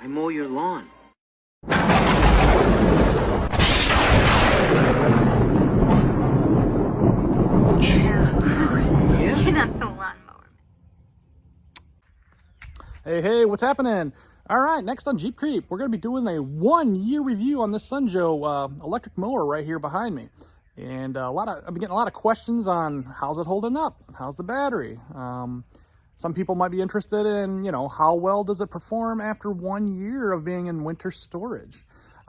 I mow your lawn. You're not the lawnmower. Hey, what's happening? All right, next on Jeep Creep, we're going to be doing a 1-year review on this Sunjo electric mower right here behind me. And I've been getting a lot of questions on how's it holding up? How's the battery? Some people might be interested in, how well does it perform after 1 year of being in winter storage?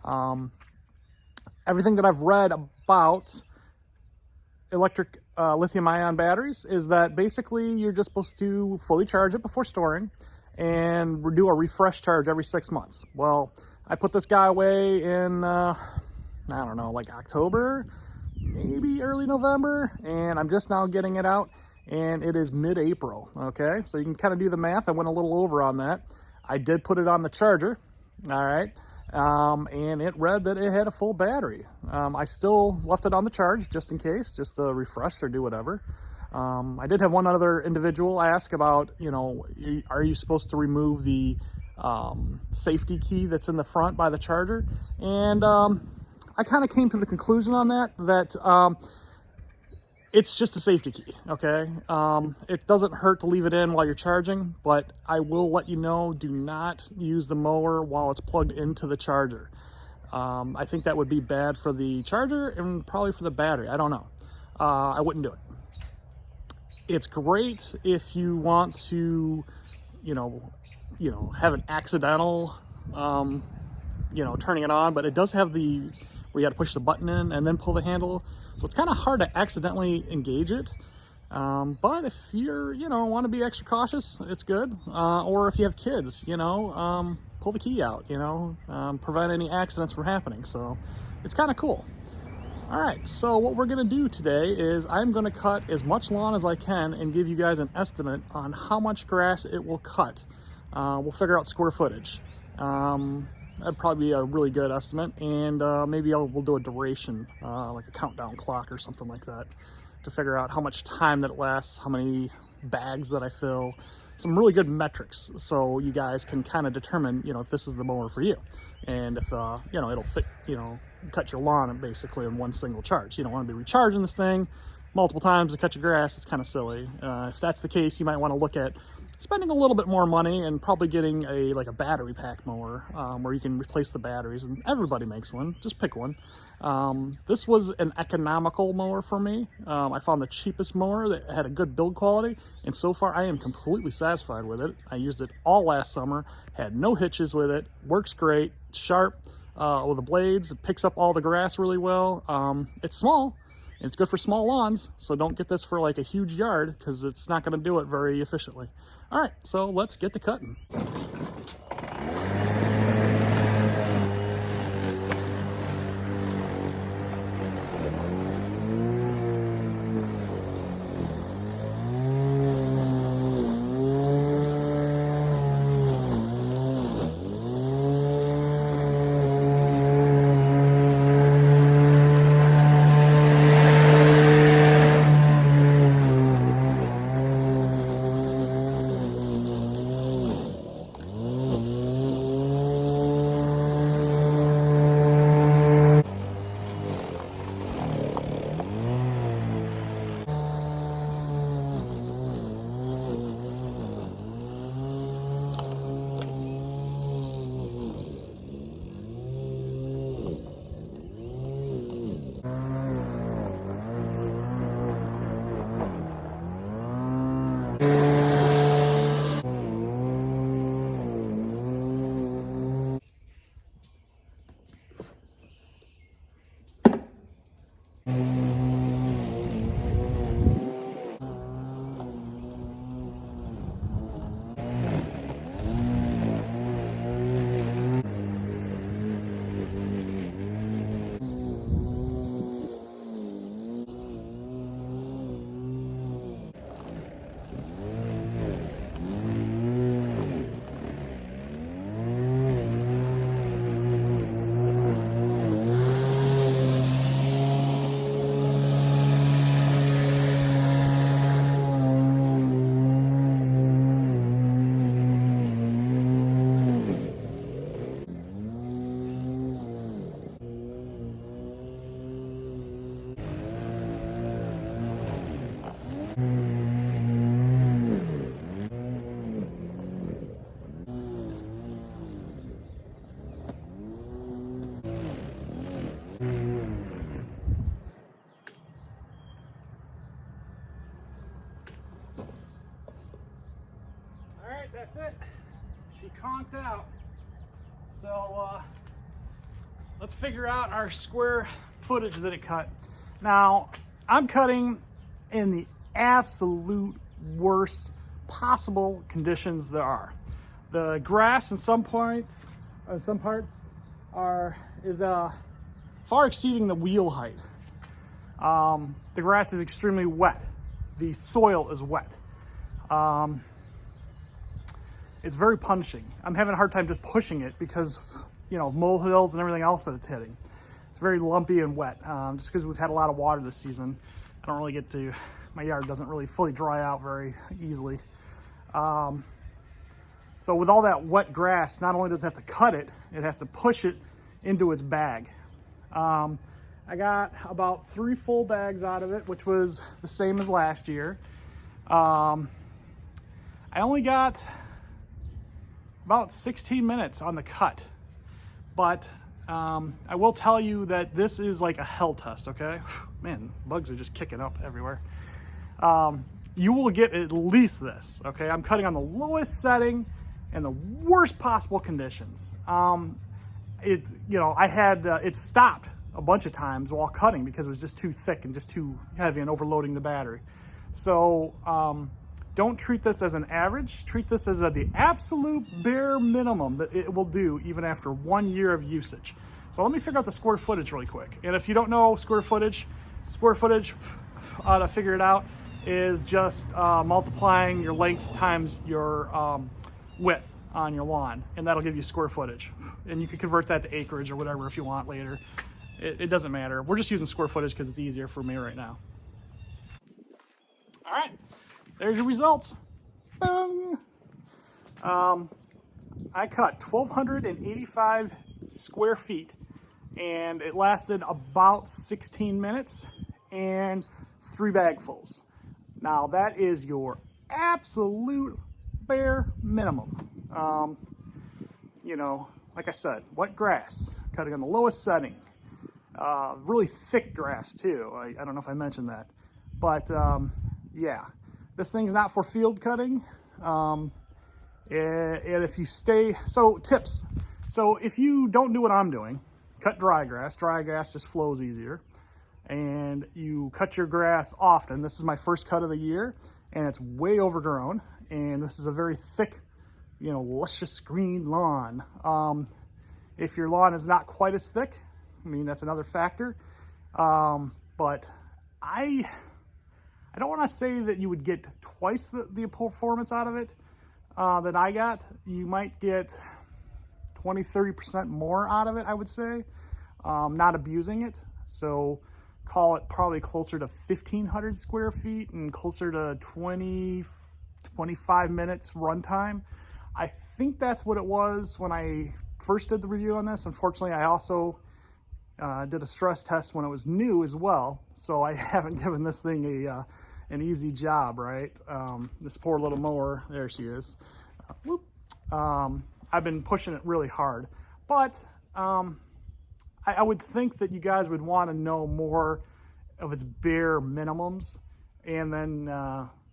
Everything that I've read about electric lithium-ion batteries is that basically you're just supposed to fully charge it before storing and do a refresh charge every 6 months. Well, I put this guy away in, I don't know, like October, maybe early November, and I'm just now getting it out, and it is mid-April, okay? So you can kind of do the math. I went a little over on that. I did put it on the charger, all right? And it read that it had a full battery. I still left it on the charge just in case, just to refresh or do whatever. I did have one other individual ask about, are you supposed to remove the safety key that's in the front by the charger? And I kind of came to the conclusion on that it's just a safety key, okay? It doesn't hurt to leave it in while you're charging, but I will let you know, do not use the mower while it's plugged into the charger. I think that would be bad for the charger and probably for the battery. I don't know. I wouldn't do it. It's great if you want to, have an accidental, turning it on, but it does have where you got to push the button in and then pull the handle. So it's kind of hard to accidentally engage it. But if you're, want to be extra cautious, it's good. Or if you have kids, pull the key out, prevent any accidents from happening. So it's kind of cool. All right, so what we're gonna do today is I'm gonna cut as much lawn as I can and give you guys an estimate on how much grass it will cut. We'll figure out square footage. That'd probably be a really good estimate, and maybe we'll do a duration, like a countdown clock or something like that, to figure out how much time that it lasts, how many bags that I fill, some really good metrics, so you guys can kind of determine, if this is the mower for you, and if it'll fit, cut your lawn basically in one single charge. You don't want to be recharging this thing multiple times to cut your grass. It's kind of silly. If that's the case, you might want to look at spending a little bit more money and probably getting a battery pack mower, where you can replace the batteries, and everybody makes one. Just pick one. This was an economical mower for me. I found the cheapest mower that had a good build quality, and so far I am completely satisfied with it. I used it all last summer, had no hitches with it, works great, sharp with the blades, it picks up all the grass really well. It's small. It's good for small lawns, so don't get this for like a huge yard because it's not going to do it very efficiently. All right, so let's get to cutting. right, that's it. She conked out. So let's figure out our square footage that it cut. Now, I'm cutting in the absolute worst possible conditions there are. The grass in some parts is far exceeding the wheel height. The grass is extremely wet. The soil is wet. It's very punishing. I'm having a hard time just pushing it because, you know, molehills and everything else that it's hitting. It's very lumpy and wet, just because we've had a lot of water this season. I don't really get to, my yard doesn't really fully dry out very easily. So with all that wet grass, not only does it have to cut it, it has to push it into its bag. I got about 3 full bags out of it, which was the same as last year. I only got about 16 minutes on the cut, but I will tell you that this is like a hell test, okay? Man, bugs are just kicking up everywhere. You will get at least this, okay? I'm cutting on the lowest setting and the worst possible conditions. You know, I had, it stopped a bunch of times while cutting because it was just too thick and just too heavy and overloading the battery. So don't treat this as an average. Treat this as the absolute bare minimum that it will do even after 1 year of usage. So let me figure out the square footage really quick. And if you don't know square footage, to figure it out is just multiplying your length times your width on your lawn, and that'll give you square footage. And you can convert that to acreage or whatever if you want later. It doesn't matter. We're just using square footage because it's easier for me right now. All right, there's your results. Boom. I cut 1,285 square feet, and it lasted about 16 minutes and 3 bagfuls. Now that is your absolute bare minimum. You know, like I said, wet grass, cutting on the lowest setting. Really thick grass too. I don't know if I mentioned that, but yeah, this thing's not for field cutting. And if you tips. So if you don't do what I'm doing, cut dry grass just flows easier, and you cut your grass often. This is my first cut of the year, and it's way overgrown, and this is a very thick, you know, luscious green lawn. If your lawn is not quite as thick, I mean, that's another factor. But I don't want to say that you would get twice the performance out of it that I got. You might get 20-30% more out of it, I would say, not abusing it. So call it probably closer to 1,500 square feet and closer to 20-25 minutes runtime. I think that's what it was when I first did the review on this. Unfortunately, I also did a stress test when it was new as well, so I haven't given this thing an easy job, right? This poor little mower, there she is. Whoop. I've been pushing it really hard, but I would think that you guys would want to know more of its bare minimums, and then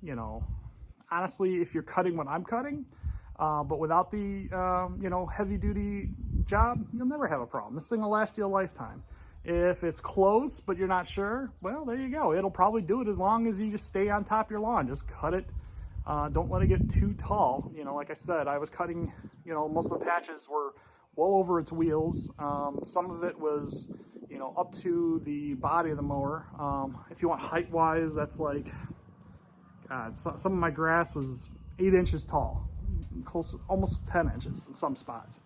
you know, honestly, if you're cutting what I'm cutting, but without the you know, heavy duty job, you'll never have a problem. This thing will last you a lifetime. If it's close but you're not sure, well, there you go. It'll probably do it as long as you just stay on top of your lawn. Just cut it. Don't let it get too tall. You know, like I said, I was cutting, you know, most of the patches were well over its wheels. Some of it was, you know, up to the body of the mower. If you want height wise, that's like, God, some of my grass was 8 inches tall, close, almost 10 inches in some spots.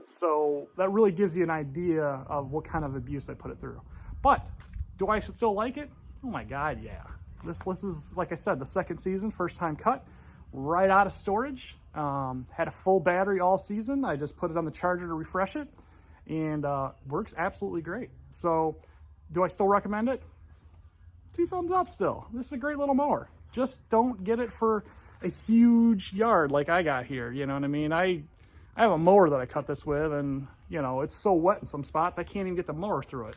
So that really gives you an idea of what kind of abuse I put it through. But do I still like it? Oh my God, yeah. This is, like I said, the second season, first time cut, right out of storage. Had a full battery all season. I just put it on the charger to refresh it, and works absolutely great. So do I still recommend it? 2 thumbs up still. This is a great little mower. Just don't get it for a huge yard like I got here. You know what I mean? I have a mower that I cut this with, and you know, it's so wet in some spots I can't even get the mower through it.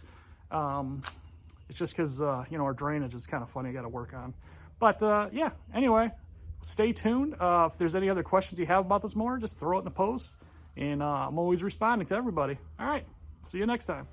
It's just because you know, our drainage is kind of funny, I got to work on. But yeah, anyway, stay tuned. If there's any other questions you have about this mower, just throw it in the post, and I'm always responding to everybody. All right, see you next time.